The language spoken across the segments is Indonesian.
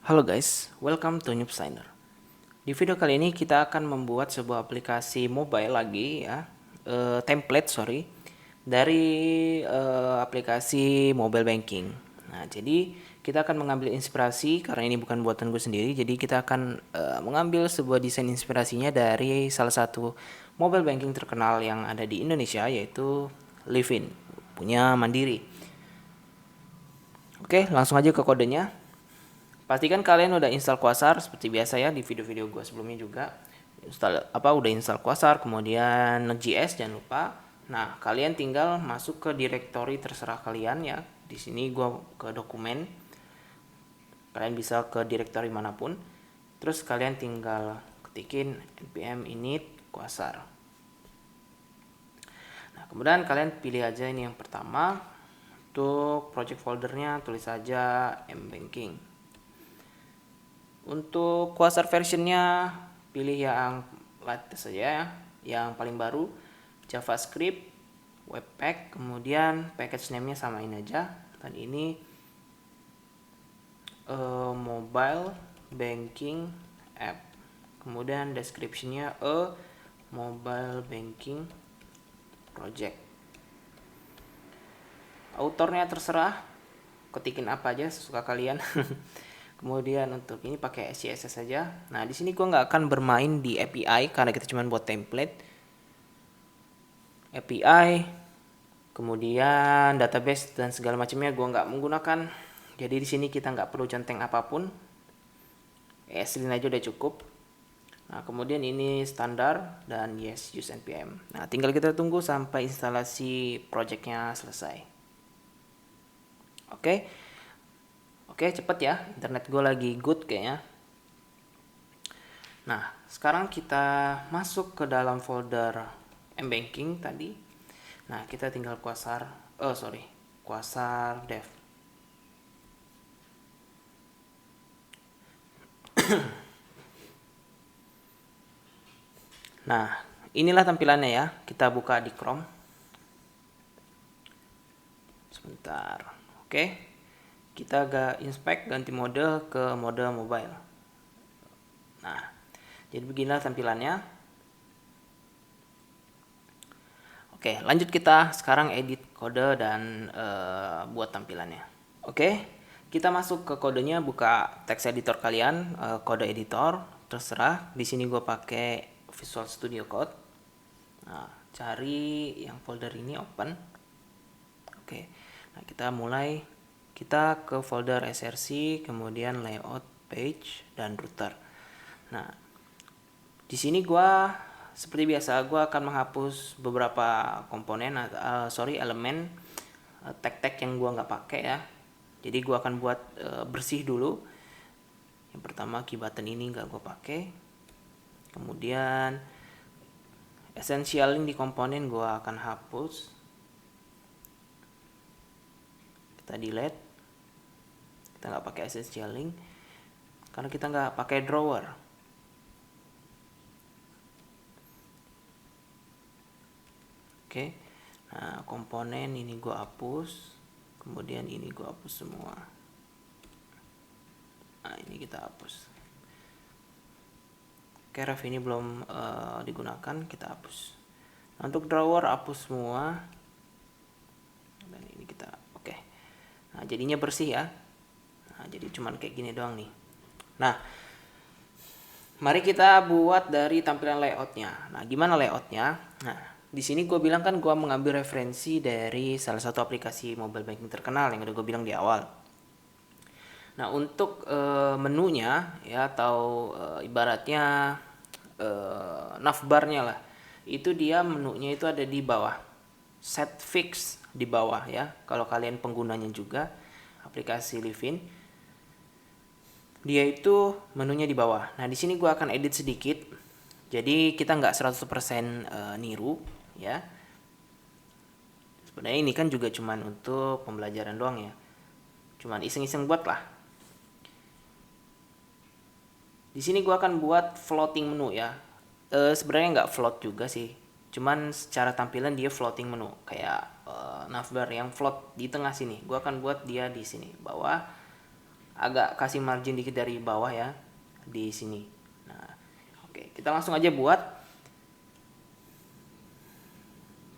Halo guys, welcome to Noobsigner. Di video kali ini kita akan membuat sebuah aplikasi mobile lagi ya, template dari aplikasi mobile banking. Nah, jadi kita akan mengambil inspirasi karena ini bukan buatan gue sendiri, jadi kita akan mengambil sebuah desain inspirasinya dari salah satu mobile banking terkenal yang ada di Indonesia yaitu Livin, punya Mandiri. Oke, langsung aja ke kodenya. Pastikan kalian udah install Quasar seperti biasa ya di video-video gue sebelumnya juga. Udah install Quasar, kemudian Node.js jangan lupa. Nah, kalian tinggal masuk ke directory terserah kalian ya. Di sini gue ke dokumen. Kalian bisa ke directory manapun. Terus kalian tinggal ketikin npm init Quasar. Nah, kemudian kalian pilih aja ini yang pertama. Untuk project foldernya tulis saja mbanking. Untuk Quasar versionnya pilih yang latest saja ya, yang paling baru, JavaScript, Webpack, kemudian package name-nya samain aja. Dan ini mobile banking app. Kemudian description-nya mobile banking project. Autornya terserah, ketikin apa aja sesuka kalian. Kemudian untuk ini pakai CSS saja. Nah, di sini gue nggak akan bermain di API karena kita cuma buat template. API, kemudian database dan segala macamnya gue nggak menggunakan. Jadi di sini kita nggak perlu centeng apapun. ESLint aja udah cukup. Nah, kemudian ini standar dan yes use npm. Nah, tinggal kita tunggu sampai instalasi projectnya selesai. Oke. Oke, cepet ya. Internet gue lagi good kayaknya. Nah, sekarang kita masuk ke dalam folder mbanking tadi. Nah, kita tinggal Quasar dev. Nah, inilah tampilannya ya. Kita buka di Chrome. Sebentar. Oke. Kita inspect ganti mode ke mode mobile. Nah, jadi beginilah tampilannya. Oke, lanjut kita sekarang edit kode dan buat tampilannya. Oke, kita masuk ke kodenya, buka text editor kalian, kode editor, terserah. Di sini gue pakai Visual Studio Code. Nah, cari yang folder ini, open. Oke, nah kita ke folder src, kemudian layout, page, dan router. Nah, di sini seperti biasa gue akan menghapus beberapa komponen, elemen tag-tag yang gue nggak pakai ya. Jadi gue akan buat bersih dulu. Yang pertama key button ini nggak gue pakai. Kemudian essential link di komponen gue akan hapus. Kita delete. Kita nggak pakai essential link karena kita nggak pakai drawer. Oke, nah komponen ini gue hapus, kemudian ini gue hapus semua. Nah, ini kita hapus. Oke, ref ini belum digunakan, kita hapus. Nah, untuk drawer hapus semua. Dan ini kita oke. Nah, jadinya bersih ya. Nah, jadi cuman kayak gini doang nih. Nah, mari kita buat dari tampilan layoutnya. Nah, gimana layoutnya? Nah, di sini gue bilang kan gue mengambil referensi dari salah satu aplikasi mobile banking terkenal yang udah gue bilang di awal. Nah, untuk menunya ya, atau ibaratnya navbarnya lah, itu dia menunya itu ada di bawah, set fix di bawah ya. Kalau kalian penggunanya juga aplikasi Livin, dia itu menunya di bawah. Nah, di sini gue akan edit sedikit. Jadi kita nggak 100% niru ya. Sebenarnya ini kan juga cuman untuk pembelajaran doang ya. Cuman iseng-iseng buat lah. Di sini gue akan buat floating menu ya. Sebenarnya nggak float juga sih. Cuman secara tampilan dia floating menu, kayak navbar yang float di tengah sini. Gue akan buat dia di sini bawah. agak kasih margin dikit dari bawah ya di sini. Nah, oke, kita langsung aja buat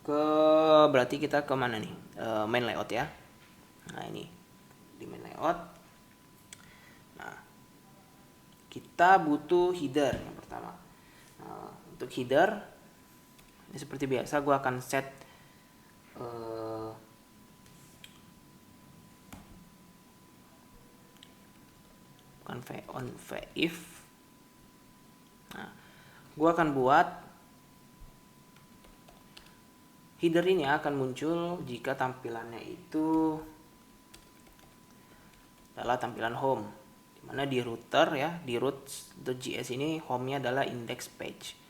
ke, berarti kita ke mana nih? Main layout ya. Nah, ini di main layout. Nah, kita butuh header yang pertama. Nah, untuk header ini seperti biasa gue akan set on if. Nah, gue akan buat header ini akan muncul jika tampilannya itu adalah tampilan home, dimana di router ya, di root.js ini home-nya adalah index page.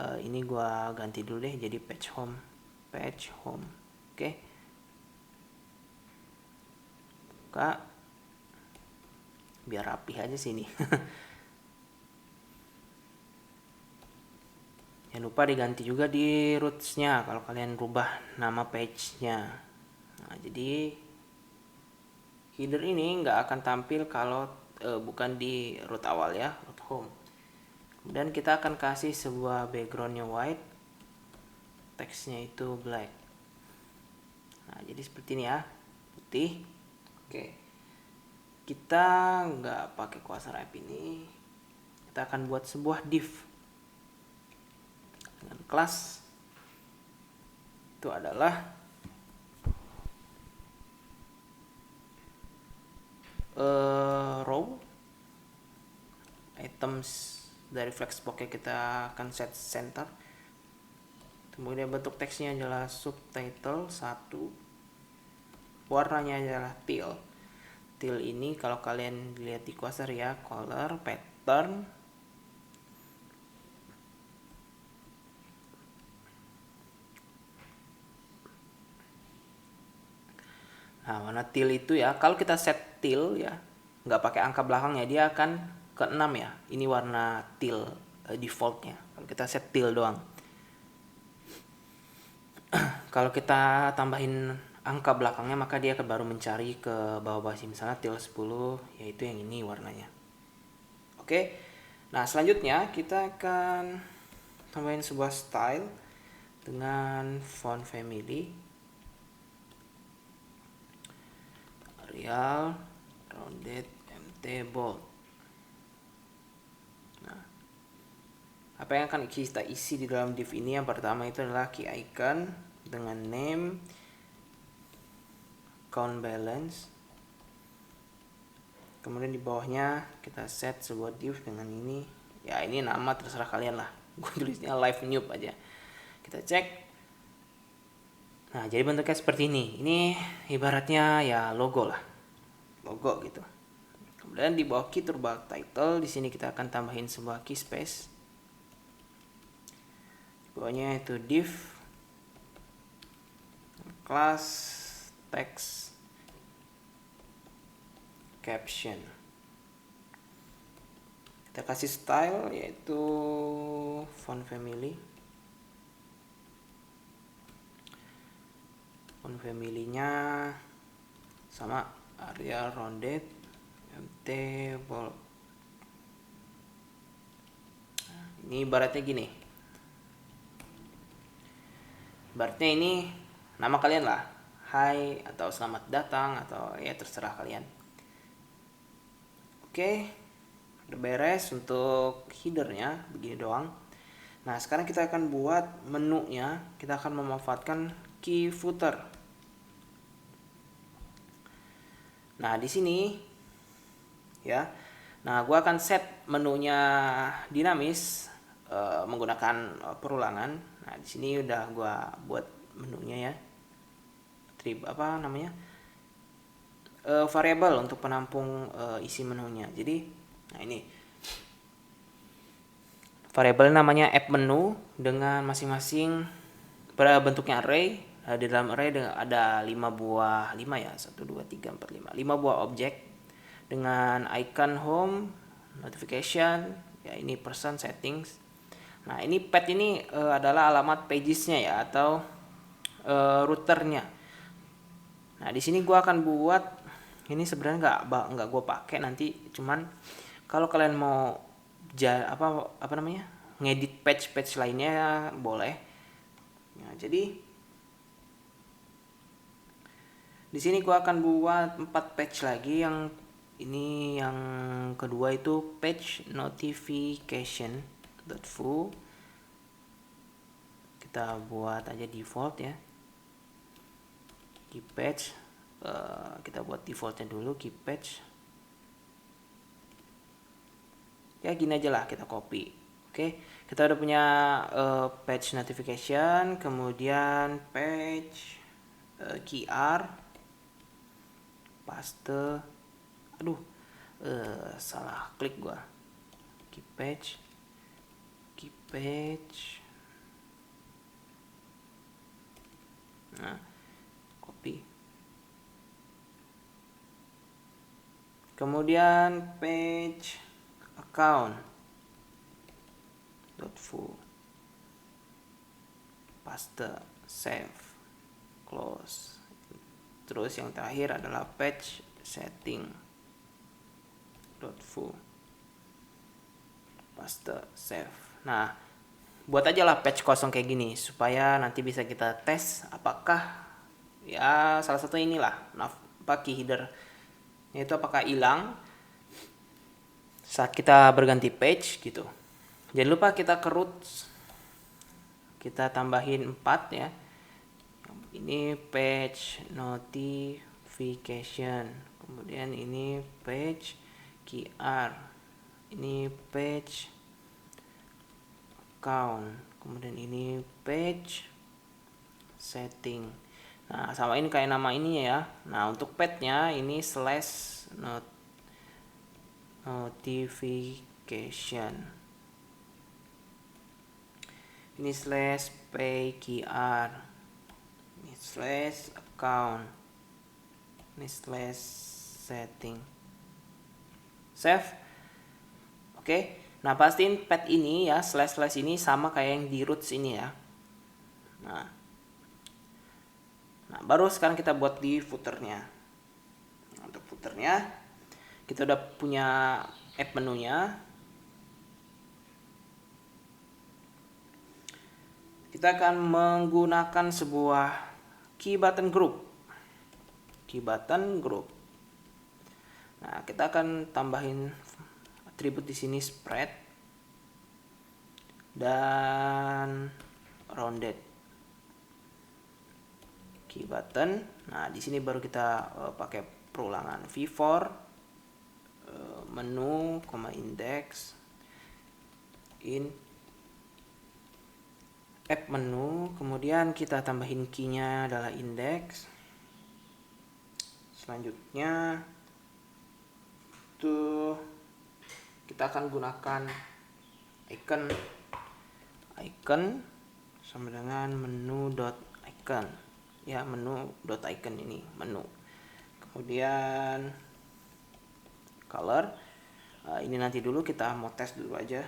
Ini gua ganti dulu deh jadi page home. Oke. Buka, biar rapih aja sini. Jangan lupa diganti juga di roots-nya kalau kalian rubah nama page-nya. Nah, jadi header ini nggak akan tampil kalau bukan di root awal ya, root home. Kemudian kita akan kasih sebuah backgroundnya white, teksnya itu black. Nah, jadi seperti ini ya, putih. Oke, kita nggak pakai quasar app ini, kita akan buat sebuah div dengan kelas itu adalah row items. Dari flexbox kita akan set center. Kemudian bentuk teksnya adalah subtitle 1. Warnanya adalah teal. Teal ini kalau kalian lihat di quasar ya, color, pattern. Nah, warna teal itu ya, kalau kita set teal ya, nggak pakai angka belakangnya, dia akan ke 6 ya. Ini warna teal defaultnya. Kalau kita set teal doang. Kalau kita tambahin angka belakangnya, maka dia akan baru mencari ke bawah sini, misalnya teal 10, yaitu yang ini warnanya. Oke. Nah, selanjutnya kita akan tambahin sebuah style dengan font family Arial, rounded, mt, bold. Apa yang akan kita isi di dalam div ini? Yang pertama itu adalah key icon dengan name, count balance. Kemudian di bawahnya kita set sebuah div dengan ini. Ya, ini nama terserah kalian lah. Gue tulisnya live noob aja. Kita cek. Nah, jadi bentuknya seperti ini. Ini ibaratnya ya logo lah. Logo gitu. Kemudian di bawah key turbo title, di sini kita akan tambahin sebuah key space. Bawahnya itu div class text caption. Kita kasih style yaitu font family. Font family-nya sama Arial, rounded, mt, bold. Ini ibaratnya gini. Ibaratnya ini nama kalian lah, hai atau selamat datang atau ya terserah kalian. Oke, udah beres untuk headernya, begini doang. Nah, sekarang kita akan buat menunya. Kita akan memanfaatkan key footer. Nah, di sini ya. Nah, gua akan set menunya dinamis menggunakan perulangan. Nah, di sini udah gua buat menunya ya. Apa namanya? Variabel untuk penampung isi menunya. Jadi, nah ini variabel namanya app menu dengan masing-masing bentuknya array. Di dalam array ada 5 buah, 5 ya, 1, 2, 3, 4, 5 buah objek dengan icon home, notification, ya ini person settings. Nah, ini path ini adalah alamat pagesnya ya, atau routernya. Nah, di sini gua akan buat Ini sebenarnya nggak gue pakai nanti, cuman kalau kalian mau apa namanya, ngedit patch lainnya boleh. Nah, jadi di sini gue akan buat 4 patch lagi. Yang ini yang kedua itu patch notification.foo. Kita buat aja default ya. Keep patch, kita buat defaultnya dulu, keep patch. Ya gini aja lah, kita copy. Oke, kita udah punya patch notification, kemudian patch QR, paste. Aduh, salah klik gua. Keep patch. Nah, copy. Kemudian page account.foo, paste, save, close. Terus yang terakhir adalah page setting.foo, paste, save. Nah, buat aja lah patch kosong kayak gini supaya nanti bisa kita tes apakah ya salah satu inilah key header itu apakah hilang saat kita berganti page gitu. Jangan lupa kita ke roots, kita tambahin 4 ya. Ini page notification, kemudian ini page QR, ini page account, kemudian ini page setting. Nah, sama ini kayak nama ini ya. Nah, untuk page-nya ini slash notification, ini slash pqr, ini slash account, ini slash setting, save. Oke. Nah, pastiin pad ini ya, slash ini sama kayak yang di roots ini ya. Nah, baru sekarang kita buat di footernya. Nah, untuk footernya kita udah punya app menunya. Kita akan menggunakan sebuah key button group. Nah, kita akan tambahin atribut di sini spread dan rounded key button. Nah, di sini baru kita pakai perulangan v4 menu, index in app menu, kemudian kita tambahin key-nya adalah index. Selanjutnya tuh kita akan gunakan icon sama dengan menu.icon ya, menu.icon ini menu. Kemudian color, ini nanti dulu kita mau tes dulu aja.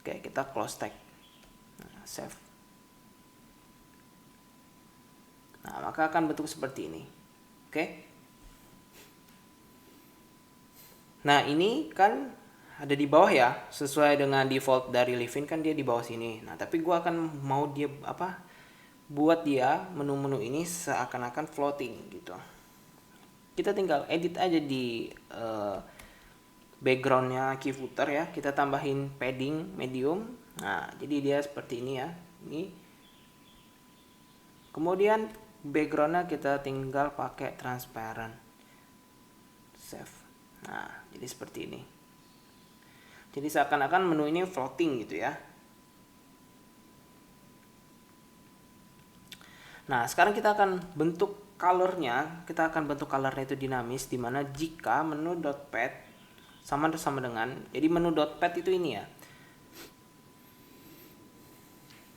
Oke, kita close tag. Nah, save. Nah, maka akan bentuk seperti ini. Oke. Nah, ini kan ada di bawah ya, sesuai dengan default dari Livin kan dia di bawah sini. Nah, tapi gua akan mau dia buat dia menu-menu ini seakan-akan floating gitu. Kita tinggal edit aja di backgroundnya key footer ya, kita tambahin padding medium. Nah, jadi dia seperti ini ya. Ini kemudian backgroundnya kita tinggal pakai transparent, save. Nah, jadi seperti ini. Jadi seakan-akan menu ini floating gitu ya. Nah, sekarang kita akan bentuk colornya. Kita akan bentuk colornya itu dinamis, dimana jika menu.pad sama dengan, jadi menu.pad itu ini ya.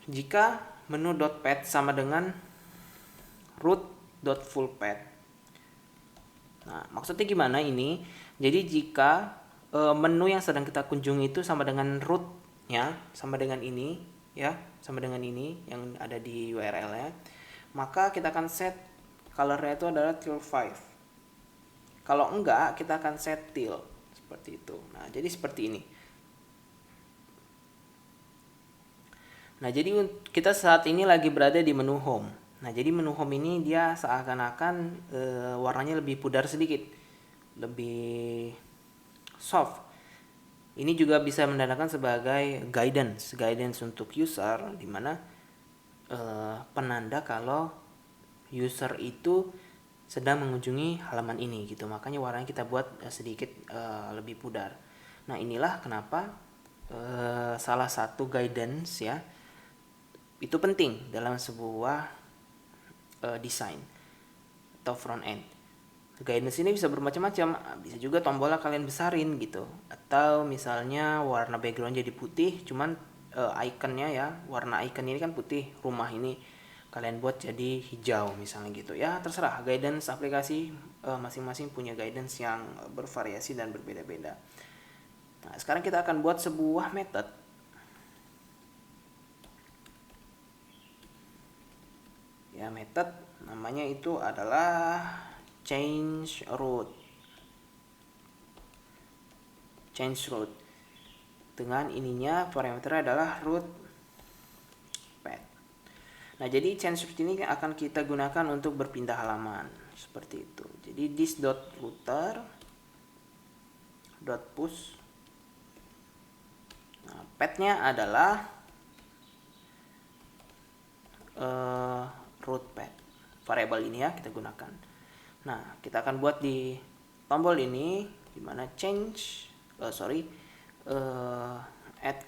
Jika menu.pad sama dengan root.fullpad. Nah, maksudnya gimana ini? Jadi jika menu yang sedang kita kunjungi itu sama dengan rootnya, sama dengan ini ya, sama dengan ini yang ada di URL-nya, maka kita akan set color-nya itu adalah 5. Kalau enggak, kita akan set till seperti itu. Nah, jadi seperti ini. Nah, jadi kita saat ini lagi berada di menu home. Nah, jadi menu home ini dia seakan-akan warnanya lebih pudar sedikit, lebih soft. Ini juga bisa menandakan sebagai guidance untuk user, di mana penanda kalau user itu sedang mengunjungi halaman ini gitu. Makanya warnanya kita buat sedikit lebih pudar. Nah, inilah kenapa salah satu guidance ya itu penting dalam sebuah desain atau front end. Guidance ini bisa bermacam-macam, bisa juga tombolnya kalian besarin gitu, atau misalnya warna background jadi putih, cuman ikonnya ya, warna icon ini kan putih, rumah ini kalian buat jadi hijau misalnya gitu ya, terserah. Guidance aplikasi masing-masing punya guidance yang bervariasi dan berbeda-beda. Nah, sekarang kita akan buat sebuah method. Ya, method namanya itu adalah change route dengan ininya parameter adalah route path. Nah, jadi change route ini akan kita gunakan untuk berpindah halaman seperti itu. Jadi this.router.push. Nah, path-nya adalah route path, variabel ini ya kita gunakan. Nah, kita akan buat di tombol ini dimana add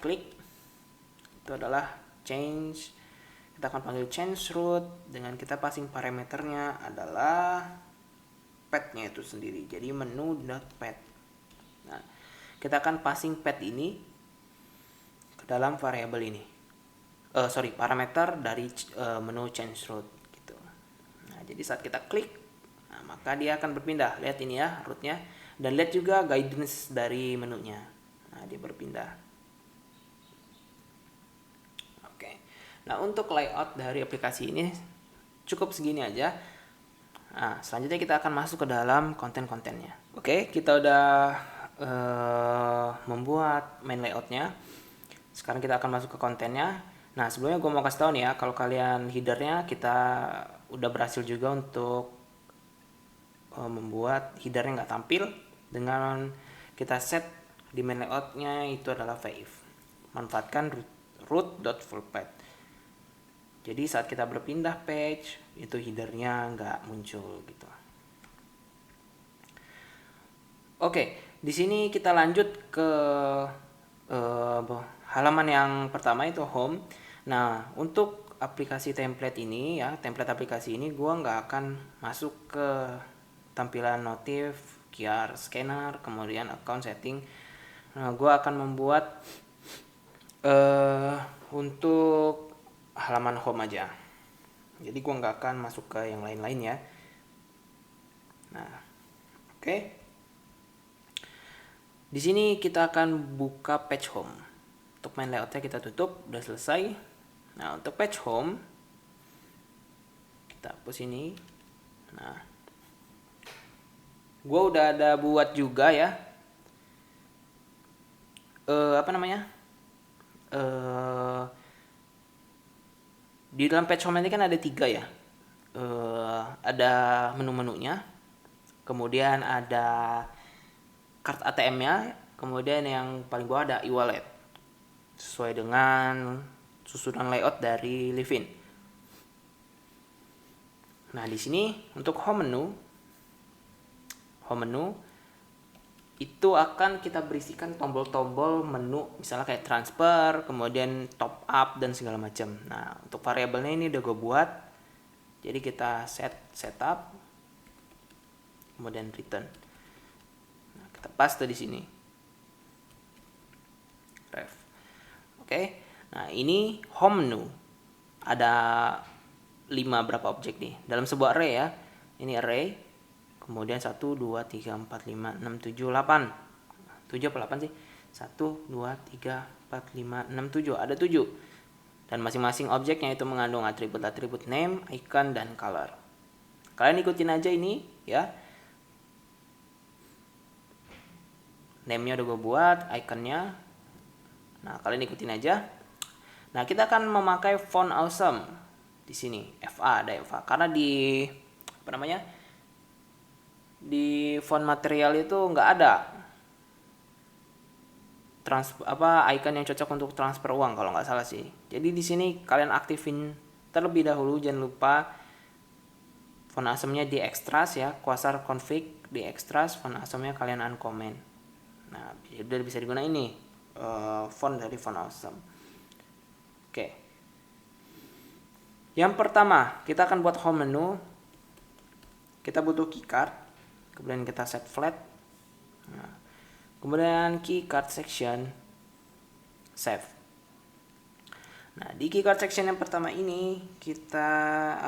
click itu adalah change. Kita akan panggil change route dengan kita passing parameternya adalah path-nya itu sendiri. Jadi menu.path. Nah, kita akan passing path ini ke dalam variabel ini. Parameter dari menu change route gitu. Nah, jadi saat kita klik, nah, maka dia akan berpindah. Lihat ini ya route-nya, dan lihat juga guidance dari menunya. Nah, dia berpindah. Oke. Nah, untuk layout dari aplikasi ini cukup segini aja. Nah, selanjutnya kita akan masuk ke dalam konten-kontennya. Oke, kita udah membuat main layoutnya. Sekarang kita akan masuk ke kontennya. Nah, sebelumnya gue mau kasih tahu nih ya, kalau kalian headernya kita udah berhasil juga untuk membuat headernya nggak tampil dengan kita set di main layoutnya itu adalah wave. Manfaatkan root.fullpath. Jadi saat kita berpindah page itu headernya nggak muncul gitu. Oke, di sini kita lanjut ke halaman yang pertama itu home. Nah, untuk aplikasi template ini ya, template aplikasi ini gua nggak akan masuk ke tampilan notif, QR scanner, kemudian account setting. Nah, gua akan membuat untuk halaman home aja. Jadi gua nggak akan masuk ke yang lain-lain ya. Nah, oke. Di sini kita akan buka page home. Untuk main layoutnya kita tutup, udah selesai. Nah, untuk page home kita hapus ini. Nah, gue udah ada buat juga ya. Di dalam page home ini kan ada 3 ya. Ada menu-menunya, kemudian ada card ATM-nya, kemudian yang paling bawah ada e-wallet sesuai dengan susunan layout dari Livin. Nah, di sini untuk home menu itu akan kita berisikan tombol-tombol menu, misalnya kayak transfer, kemudian top up dan segala macam. Nah, untuk variabelnya ini udah gue buat. Jadi kita setup, kemudian return. Nah, kita paste di sini. Ref. Oke. Nah, ini home menu. Ada 5 berapa objek nih dalam sebuah array ya. Ini array. Kemudian 1 2 3 4 5 6 7 8. 7 apa 8 sih? 1 2 3 4 5 6 7. Ada 7. Dan masing-masing objeknya itu mengandung atribut-atribut name, icon dan color. Kalian ikutin aja ini ya. Name-nya udah gue buat, iconnya. Nah, kalian ikutin aja. Nah, kita akan memakai font awesome di sini. FA, ada FA. Karena di apa namanya? Di font material itu nggak ada icon yang cocok untuk transfer uang kalau nggak salah sih. Jadi di sini kalian aktifin terlebih dahulu, jangan lupa font awesome-nya di extras ya, quasar config di extras, font awesome-nya kalian uncomment. Nah, udah bisa digunakan ini font dari font awesome. Oke. Yang pertama, kita akan buat home menu. Kita butuh keycard, kemudian kita set flat. Nah, kemudian keycard section, save. Nah, di keycard section yang pertama ini kita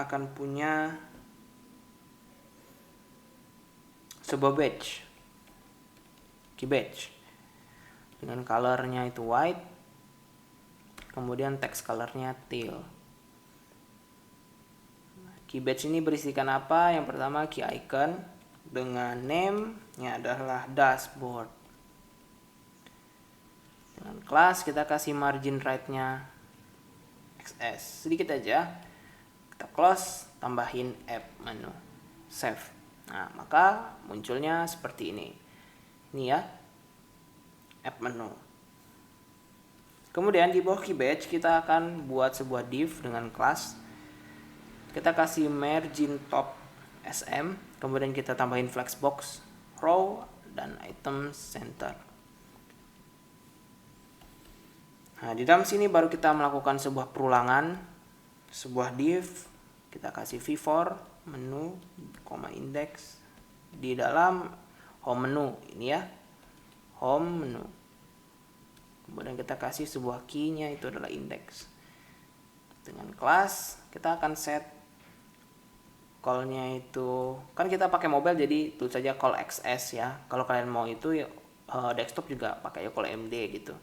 akan punya sebuah badge, key badge, dengan colornya itu white, kemudian text colornya teal. Key badge ini berisikan apa? Yang pertama key icon dengan name-nya adalah dashboard. Dengan class kita kasih margin right-nya XS sedikit aja. Kita close, tambahin app menu, save. Nah, maka munculnya seperti ini. Ini ya, app menu. Kemudian di bawah key badge kita akan buat sebuah div dengan class. Kita kasih margin top SM, kemudian kita tambahin flexbox, row, dan item center. Nah, di dalam sini baru kita melakukan sebuah perulangan, sebuah div. Kita kasih v4 menu, index di dalam home menu ini ya, home menu. Kemudian kita kasih sebuah key-nya itu adalah index. Dengan class kita akan set call-nya itu, kan kita pakai mobile jadi tulis saja call XS ya. Kalau kalian mau itu ya, desktop juga pakai ya call MD gitu.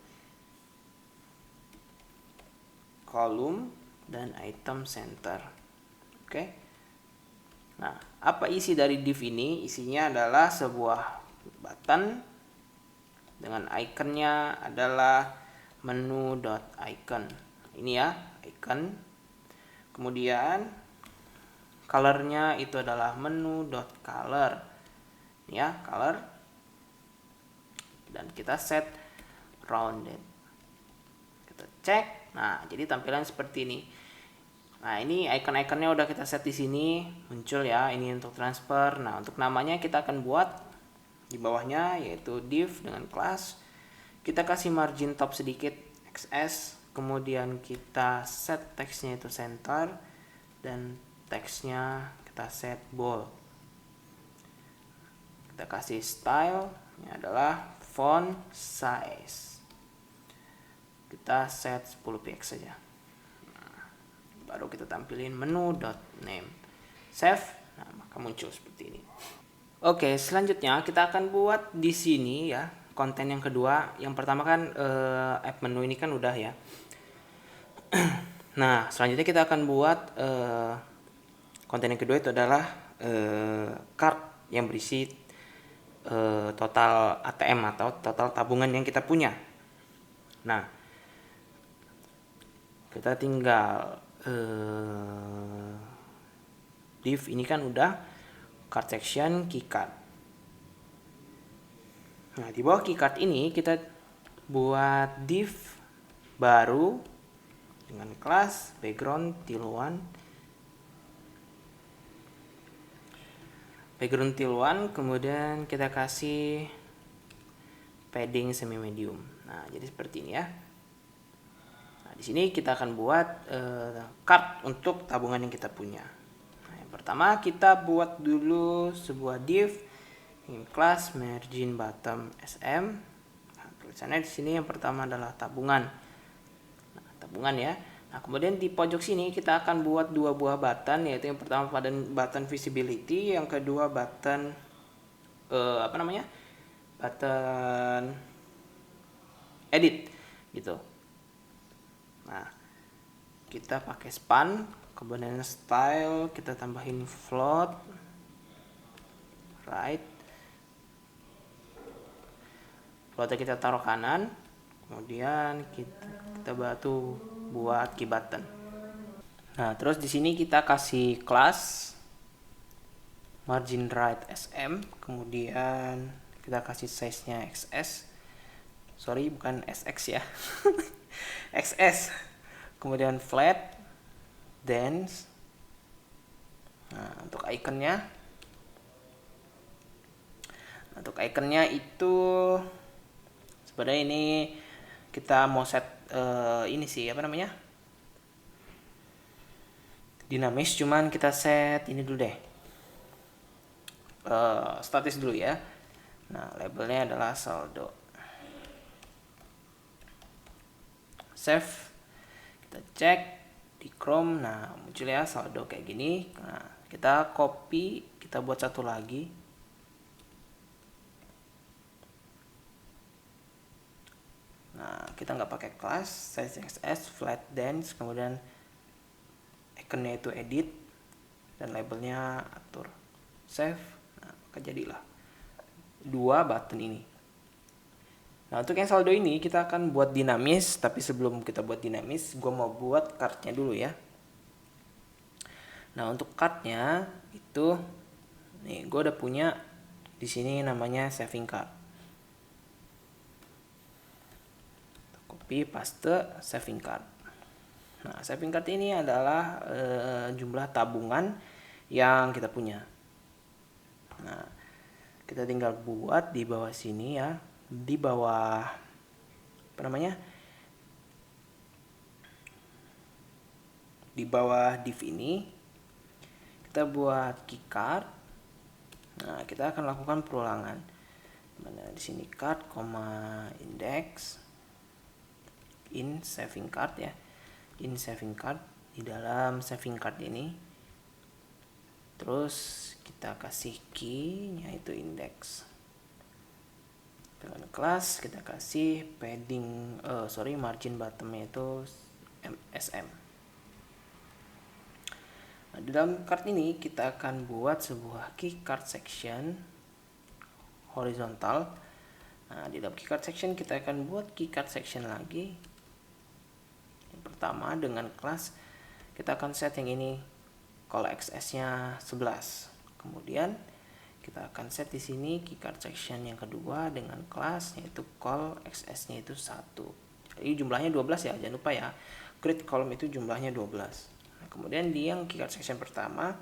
Column dan item center. Oke. Nah, apa isi dari div ini? Isinya adalah sebuah button dengan ikonnya adalah menu.icon. Ini ya, icon. Kemudian colornya itu adalah menu.color. Ya, color. Dan kita set rounded. Kita cek. Nah, jadi tampilan seperti ini. Nah, ini icon-iconnya udah kita set di sini, muncul ya. Ini untuk transfer. Nah, untuk namanya kita akan buat di bawahnya yaitu div dengan class. Kita kasih margin top sedikit XS, kemudian kita set teksnya itu center dan teksnya kita set bold. Kita kasih style, ini adalah font size. Kita set 10 px saja. Nah, baru kita tampilin menu.name. Save, nah maka muncul seperti ini. Oke, selanjutnya kita akan buat di sini ya, konten yang kedua. Yang pertama kan app menu ini kan udah ya. Nah, selanjutnya kita akan buat konten yang kedua itu adalah card yang berisi total ATM atau total tabungan yang kita punya. Nah, kita tinggal div ini kan udah card section keycard. Nah, di bawah keycard ini kita buat div baru dengan kelas background tiluan. Background tiluan, kemudian kita kasih padding semi medium. Nah, jadi seperti ini ya. Nah, di sini kita akan buat card untuk tabungan yang kita punya. Nah, yang pertama kita buat dulu sebuah div in class margin bottom SM. Nah, tulisannya di sini yang pertama adalah tabungan. Nah, tabungan ya. Nah, kemudian di pojok sini kita akan buat dua buah button, yaitu yang pertama button visibility, yang kedua button button edit gitu. Nah, kita pakai span, kemudian style kita tambahin float, right, floater kita taruh kanan, kemudian kita buat key button. Nah, terus di sini kita kasih kelas margin right SM, kemudian kita kasih size-nya XS. Sorry, bukan SX ya. XS. Kemudian flat, dense. Nah, untuk ikonnya itu sebenarnya ini kita mau set ini sih apa namanya, dinamis, cuman kita set ini dulu deh, statis dulu ya. Nah, labelnya adalah saldo. Save, kita cek di Chrome. Nah, muncul ya saldo kayak gini. Nah, kita copy, kita buat satu lagi. Nah, kita nggak pakai kelas, size XS, flat, dense, kemudian ikonnya itu edit, dan labelnya atur. Save. Nah, maka jadilah 2 button ini. Nah, untuk yang saldo ini kita akan buat dinamis, tapi sebelum kita buat dinamis, gue mau buat cardnya dulu ya. Nah, untuk cardnya itu, nih gue udah punya di sini namanya saving card. Copy paste saving card. Nah, saving card ini adalah jumlah tabungan yang kita punya. Nah, kita tinggal buat di bawah sini ya, di bawah apa namanya, di bawah div ini kita buat key card. Nah, kita akan lakukan perulangan. Mana di sini card, index in saving card ya, in saving card, di dalam saving card ini. Terus kita kasih key yaitu index. Dengan kelas kita kasih padding margin bottomnya itu SM. Nah, di dalam card ini kita akan buat sebuah key card section horizontal. Nah, di dalam key card section kita akan buat key card section lagi. Yang pertama dengan kelas kita akan set yang ini call XS-nya 11. Kemudian kita akan set di sini key card section yang kedua dengan kelas yaitu call XS-nya itu 1. Jadi jumlahnya 12 ya, jangan lupa ya. Create column itu jumlahnya 12. Nah, kemudian di yang key card section pertama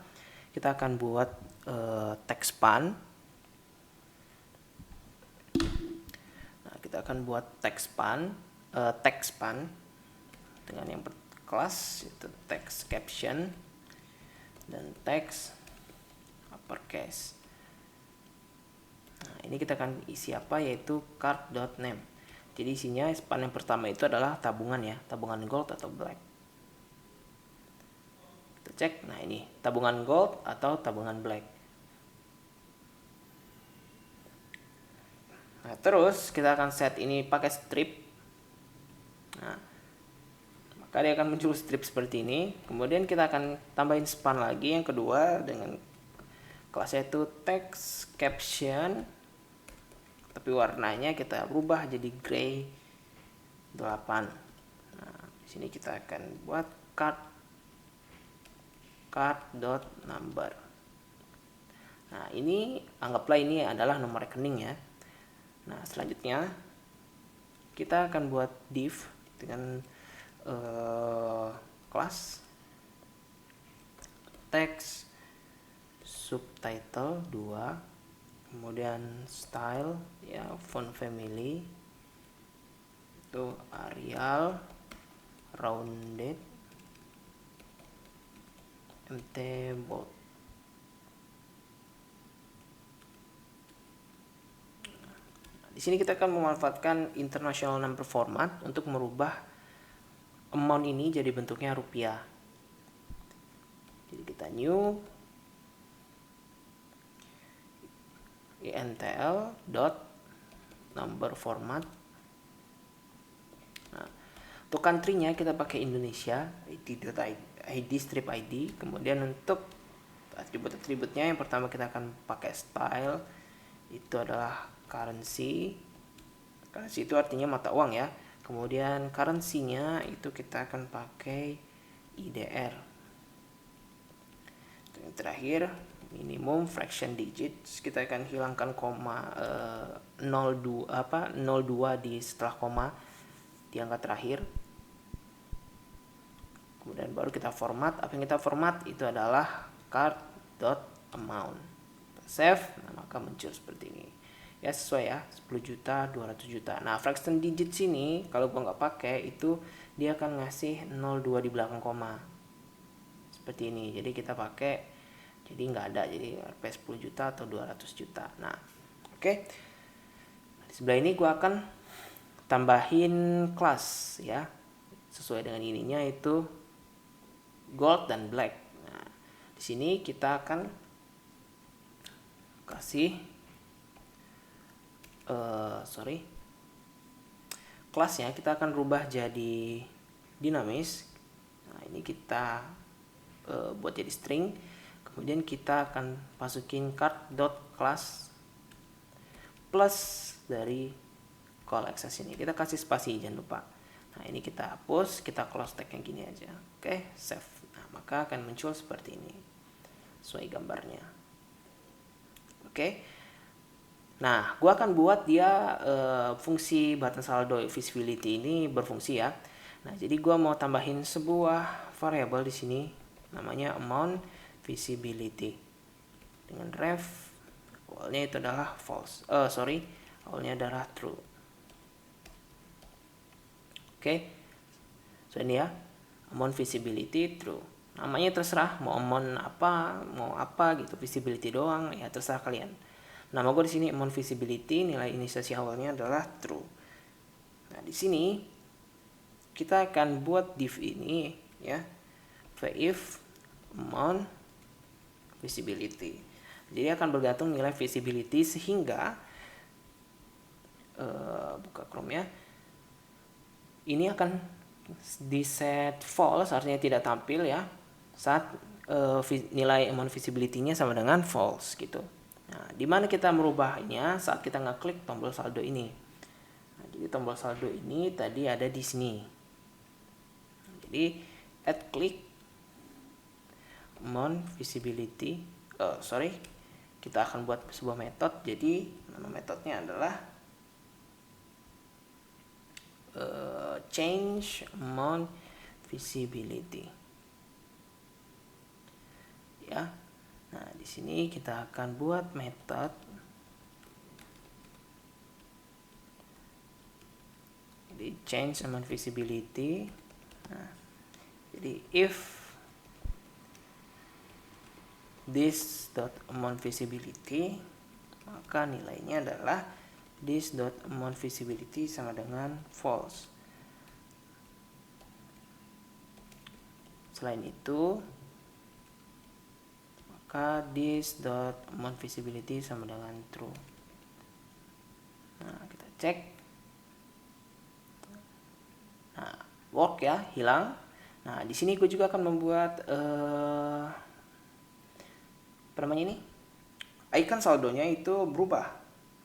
kita akan buat text span. Nah, kita akan buat text span dengan yang kelas itu text caption dan text uppercase. Nah, ini kita akan isi apa, yaitu card.name. Jadi isinya span yang pertama itu adalah tabungan ya, tabungan gold atau black. Kita cek, nah ini tabungan gold atau tabungan black. Nah, terus kita akan set ini pakai strip. Nah, maka dia akan muncul strip seperti ini. Kemudian kita akan tambahin span lagi yang kedua dengan kelasnya itu text caption, tapi warnanya kita rubah jadi gray 8. Nah, di sini kita akan buat card.number. Nah, ini anggaplah ini adalah nomor rekening ya. Nah, selanjutnya kita akan buat div dengan kelas text subtitle 2, kemudian style ya, font family itu Arial, rounded, mt bold. Di sini kita akan memanfaatkan international number format untuk merubah amount ini jadi bentuknya rupiah. Jadi kita new intl dot number format. Nah, untuk country-nya kita pakai Indonesia, id strip id. Kemudian untuk atribut-atributnya yang pertama kita akan pakai style, itu adalah currency. Currency itu artinya mata uang ya. Kemudian currency-nya itu kita akan pakai IDR. Yang terakhir minimum fraction digits, kita akan hilangkan koma 02 di setelah koma di angka terakhir. Kemudian baru kita format. Apa yang kita format itu adalah card.amount. Save, nah maka muncul seperti ini. Ya sesuai ya, 10 juta, 200 juta. Nah, fraction digit sini kalau gua nggak pakai itu dia akan ngasih 02 di belakang koma. Seperti ini. Jadi kita pakai, jadi nggak ada, jadi Rp 10 juta atau 200 juta. Nah, oke. Di sebelah ini gua akan tambahin kelas ya. Sesuai dengan ininya itu gold dan black. Nah, di sini kita akan kasih kelasnya kita akan rubah jadi dinamis. Nah, ini kita buat jadi string. Kemudian kita akan masukin card.class plus dari call access ini. Kita kasih spasi, jangan lupa. Nah, ini kita hapus, kita close tag yang gini aja. Oke, save. Nah, maka akan muncul seperti ini sesuai gambarnya. Oke. Nah, gua akan buat dia fungsi button saldo visibility ini berfungsi ya. Nah, jadi gua mau tambahin sebuah variabel di sini namanya amount visibility dengan ref awalnya itu adalah false. Awalnya adalah true. Oke. So ini ya, amount visibility true. Namanya terserah mau amount apa gitu, visibility doang ya terserah kalian. Nama gue di sini amount visibility, nilai inisiasi awalnya adalah true. Nah, di sini kita akan buat div ini ya, if amount visibility. Jadi akan bergantung nilai visibility sehingga buka Chrome ya. Ini akan di set false, artinya tidak tampil ya saat nilai amount visibility-nya sama dengan false gitu. Nah, di mana kita merubahnya saat kita ngeklik tombol saldo ini. Nah, jadi tombol saldo ini tadi ada di sini. Jadi add click amount visibility. Kita akan buat sebuah metode. Jadi nama metodenya adalah change amount visibility. Ya. Nah, di sini kita akan buat metode. Jadi change amount visibility. Nah, jadi if this dot amount visibility, maka nilainya adalah this dot amount visibility sama dengan false. Selain itu, maka this dot amount visibility sama dengan true. Nah, kita cek. Nah, work ya, hilang. Nah, di sini gue juga akan membuat apa namanya ini? Icon saldonya itu berubah.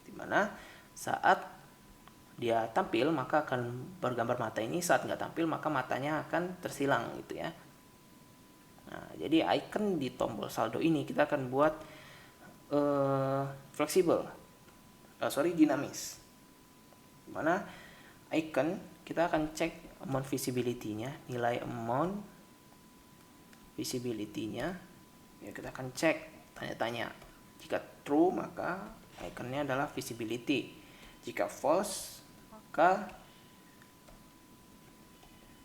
Dimana saat dia tampil maka akan bergambar mata ini, saat nggak tampil maka matanya akan tersilang gitu ya. Nah, jadi icon di tombol saldo ini kita akan buat fleksibel, dinamis. Dimana icon kita akan cek amount visibility-nya, nilai amount visibility-nya. Ya, kita akan cek, tanya-tanya. Jika true maka iconnya adalah visibility. Jika false maka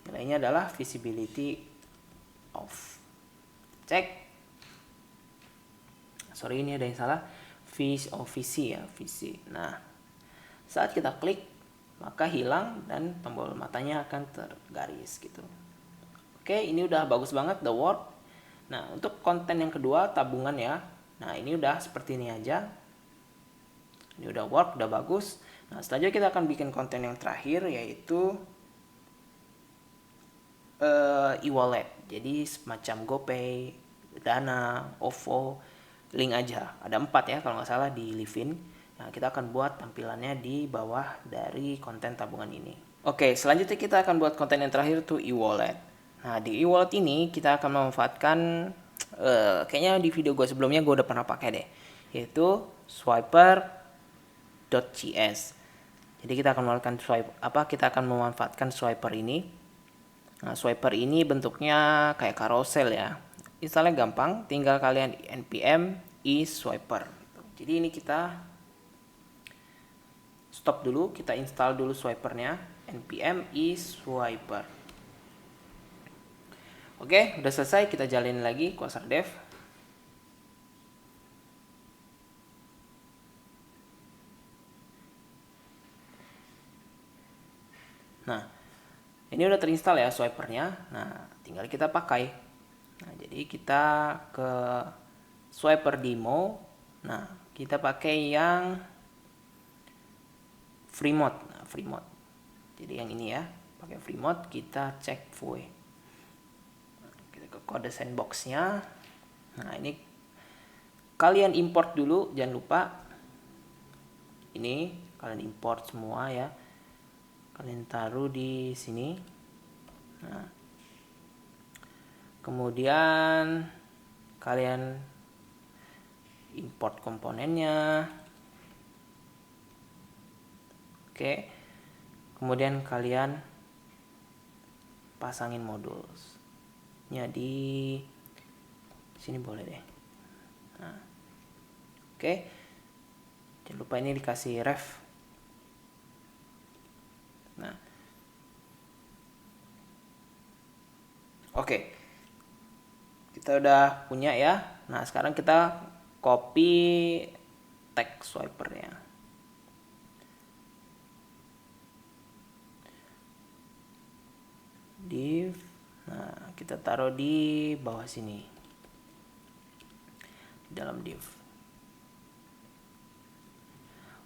nilainya adalah visibility off. Cek. Ini ada yang salah. Visi ya, visi. Nah, saat kita klik maka hilang dan tombol matanya akan tergaris gitu. Oke, ini udah bagus banget the work. Nah, untuk konten yang kedua tabungan ya. Nah, ini udah seperti ini aja. Ini udah work, udah bagus. Nah, selanjutnya kita akan bikin konten yang terakhir yaitu e-wallet. Jadi semacam GoPay, Dana, OVO, link aja. Ada 4 ya kalau nggak salah di Livin. Nah, kita akan buat tampilannya di bawah dari konten tabungan ini. Oke, selanjutnya kita akan buat konten yang terakhir tuh e-wallet. Nah, di e-wallet ini kita akan memanfaatkan kayaknya di video gue sebelumnya gue udah pernah pakai deh, yaitu swiper.cs. Jadi kita akan memanfaatkan swiper ini. Nah, swiper ini bentuknya kayak carousel ya. Installnya gampang, tinggal kalian npm e-swiper. Jadi ini kita stop dulu, kita install dulu swipernya, npm e-swiper. Oke, udah selesai, kita jalin lagi Quasar Dev. Nah, ini udah terinstall ya swipernya. Nah, tinggal kita pakai. Nah, jadi kita ke swiper demo. Nah, kita pakai yang free mode. Nah, free mode. Jadi yang ini ya, pakai free mode, kita cek VUE. Nah, kita ke kode sandbox-nya. Nah, ini kalian import dulu, jangan lupa. Ini kalian import semua ya. Kalian taruh di sini. Nah, kemudian kalian import komponennya. Oke. Kemudian kalian pasangin modulnya di sini boleh deh. Nah, oke. Jangan lupa ini dikasih ref. Nah, oke, kita udah punya ya. Nah, sekarang kita copy tag swipernya. Div. Nah, kita taruh di bawah sini, di dalam div.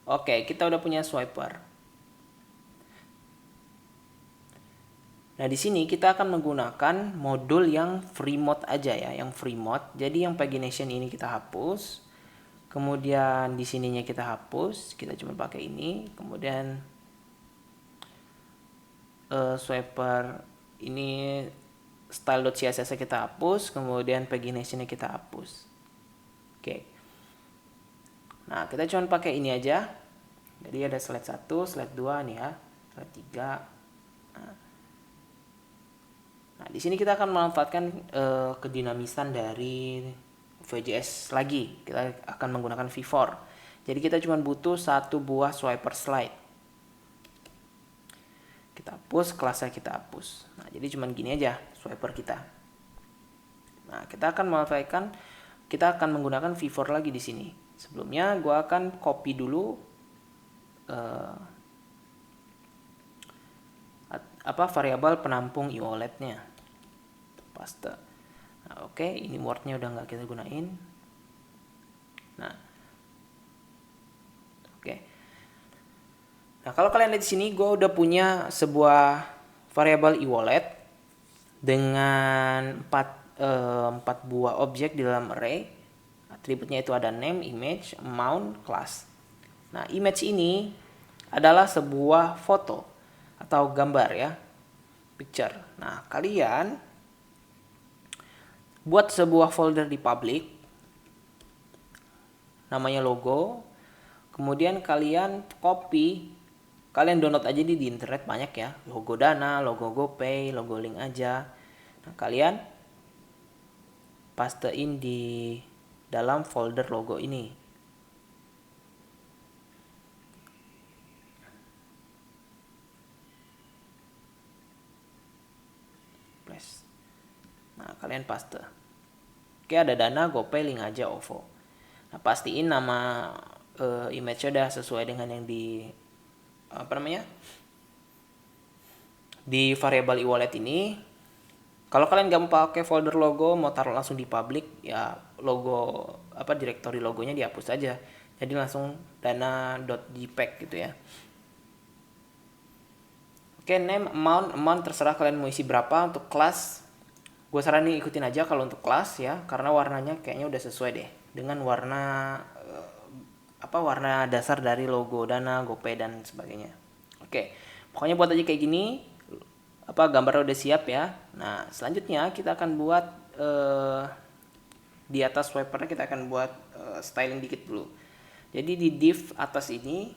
Oke, kita udah punya swiper. Nah, di sini kita akan menggunakan modul yang free mode aja ya, yang free mode. Jadi yang pagination ini kita hapus. Kemudian di sininya kita hapus, kita cuma pakai ini. Kemudian swiper ini style.css kita hapus, kemudian pagination-nya kita hapus. Oke. Nah, kita cuma pakai ini aja. Jadi ada slide 1, slide 2 nih ya, slide 3. Nah, di sini kita akan memanfaatkan kedinamisan dari VJS lagi. Kita akan menggunakan v-for. Jadi kita cuma butuh satu buah swiper slide. Kita hapus, kelasnya kita hapus. Nah, jadi cuma gini aja swiper kita. Nah, kita akan menggunakan v-for lagi di sini. Sebelumnya gua akan copy dulu variabel penampung e-wallet-nya. Paste. Nah, oke, ini word-nya udah nggak kita gunain. Nah, oke. Nah, kalau kalian lihat di sini, gue udah punya sebuah variabel e-wallet dengan 4 buah objek di dalam array. Atributnya itu ada name, image, amount, class. Nah, image ini adalah sebuah foto atau gambar ya, picture. Nah, kalian buat sebuah folder di public, namanya logo. Kemudian kalian download aja di internet banyak ya, logo Dana, logo GoPay, logo link aja. Nah, kalian pastein di dalam folder logo ini. Nah, kalian paste. Oke, ada Dana, GoPay, link aja, OVO. Nah, pastiin nama image-nya udah sesuai dengan yang di di variabel e-wallet ini. Kalau kalian gak mau pakai folder logo, mau taruh langsung di public, ya logo direktori logonya dihapus aja. Jadi langsung dana.jpg gitu ya. Oke, name, amount terserah kalian mau isi berapa. Untuk kelas, gue saranin ikutin aja kalau untuk kelas ya, karena warnanya kayaknya udah sesuai deh dengan warna warna dasar dari logo Dana, GoPay dan sebagainya. Oke, pokoknya buat aja kayak gini. Gambarnya udah siap ya. Nah, selanjutnya kita akan buat di atas swipernya kita akan buat styling dikit dulu. Jadi di div atas ini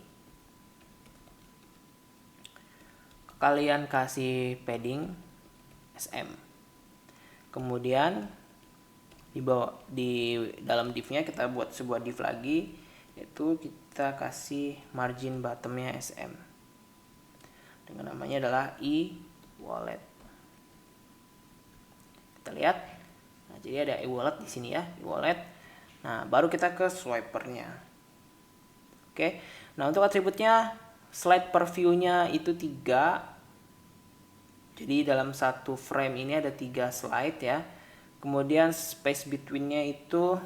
kalian kasih padding SM. Kemudian di dalam divnya kita buat sebuah div lagi, yaitu kita kasih margin bottomnya SM dengan namanya adalah e-wallet. Kita lihat, nah jadi ada e-wallet di sini ya, e-wallet. Nah baru kita ke swipernya. Oke, nah untuk atributnya slide per view-nya itu 3. Jadi dalam satu frame ini ada 3 slide ya. Kemudian space between-nya itu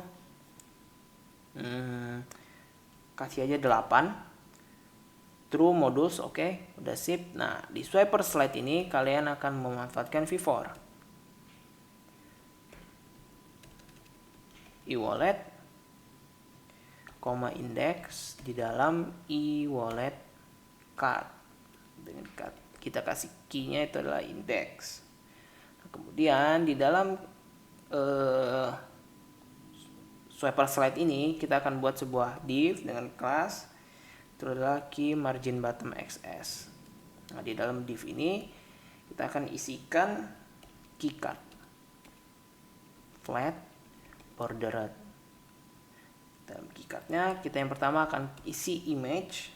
kasih aja 8. True modus, oke, udah sip. Nah, di swiper slide ini kalian akan memanfaatkan V4. E-wallet, index di dalam e-wallet card. Dengan card kita kasih key-nya itu adalah index. Nah, kemudian di dalam swiper slide ini kita akan buat sebuah div dengan kelas itu adalah key margin bottom XS. Nah, di dalam div ini kita akan isikan keycard flat bordered. Dalam keycardnya kita yang pertama akan isi image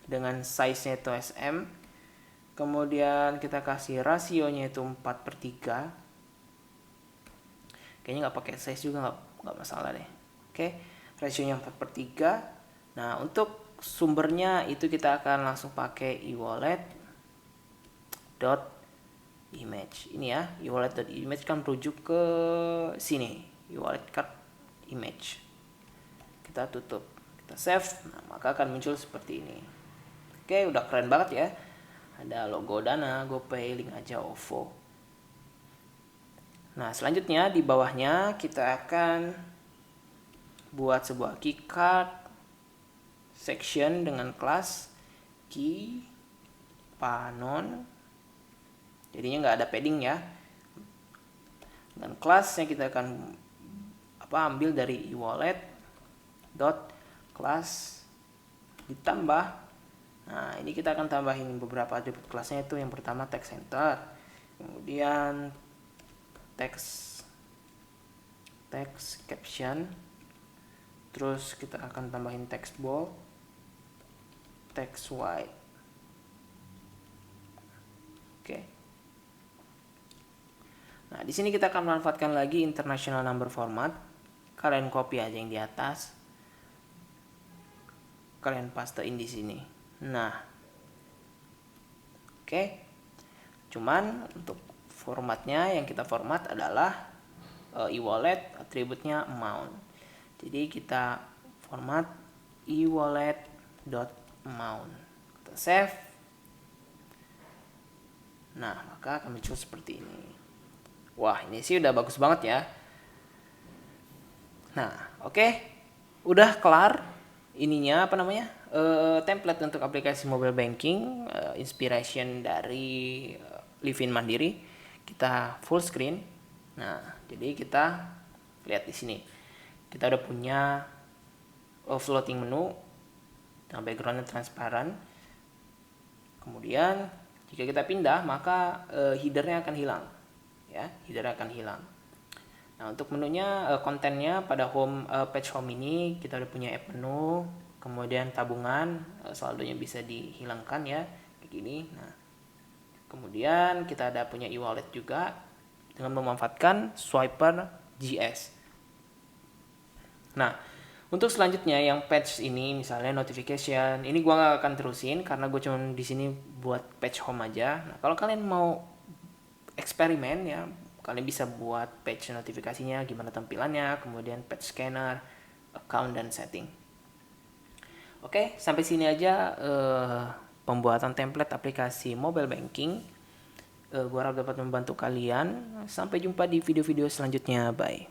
dengan size-nya itu SM. Kemudian kita kasih rasionya itu 4/3. Kayaknya nggak pakai size juga nggak masalah deh. Oke, rasionya 4/3. Nah, untuk sumbernya itu kita akan langsung pakai e-wallet dot image. Ini ya, e-wallet dot image kan merujuk ke sini, e-wallet card image. Kita tutup, kita save. Nah, maka akan muncul seperti ini. Oke, udah keren banget ya. Ada logo Dana, GoPay, link aja, OVO. Nah, selanjutnya di bawahnya kita akan buat sebuah keycard section dengan kelas key panon. Jadinya nggak ada padding ya. Dan kelasnya kita akan ambil dari e-wallet dot class ditambah. Nah, ini kita akan tambahin beberapa atribut kelasnya, itu yang pertama text center, kemudian text caption, terus kita akan tambahin text bold, text white. Oke. Nah, di sini kita akan manfaatkan lagi international number format. Kalian copy aja yang di atas, kalian pastein di sini. Nah, oke. Cuman untuk formatnya yang kita format adalah e-wallet, atributnya amount. Jadi kita format e-wallet dot amount. Kita save. Nah, maka akan muncul seperti ini. Wah, ini sih udah bagus banget ya. Nah, oke. Udah kelar ininya template untuk aplikasi mobile banking, inspiration dari Livin Mandiri. Kita full screen. Nah, jadi kita lihat di sini. Kita udah punya floating menu yang backgroundnya transparan. Kemudian jika kita pindah, maka headernya akan hilang. Ya, headernya akan hilang. Nah, untuk menunya, kontennya pada page home ini kita udah punya app menu, kemudian tabungan, saldonya bisa dihilangkan ya, kayak gini. Nah, kemudian kita ada punya e-wallet juga dengan memanfaatkan swiper GS. Nah, untuk selanjutnya yang page ini misalnya notification, ini gua nggak akan terusin karena gue cuma di sini buat page home aja. Nah, kalau kalian mau eksperimen ya, kalian bisa buat page notifikasinya gimana tampilannya, kemudian page scanner, account dan setting. Oke, sampai sini aja pembuatan template aplikasi mobile banking. Gue harap dapat membantu kalian. Sampai jumpa di video-video selanjutnya. Bye.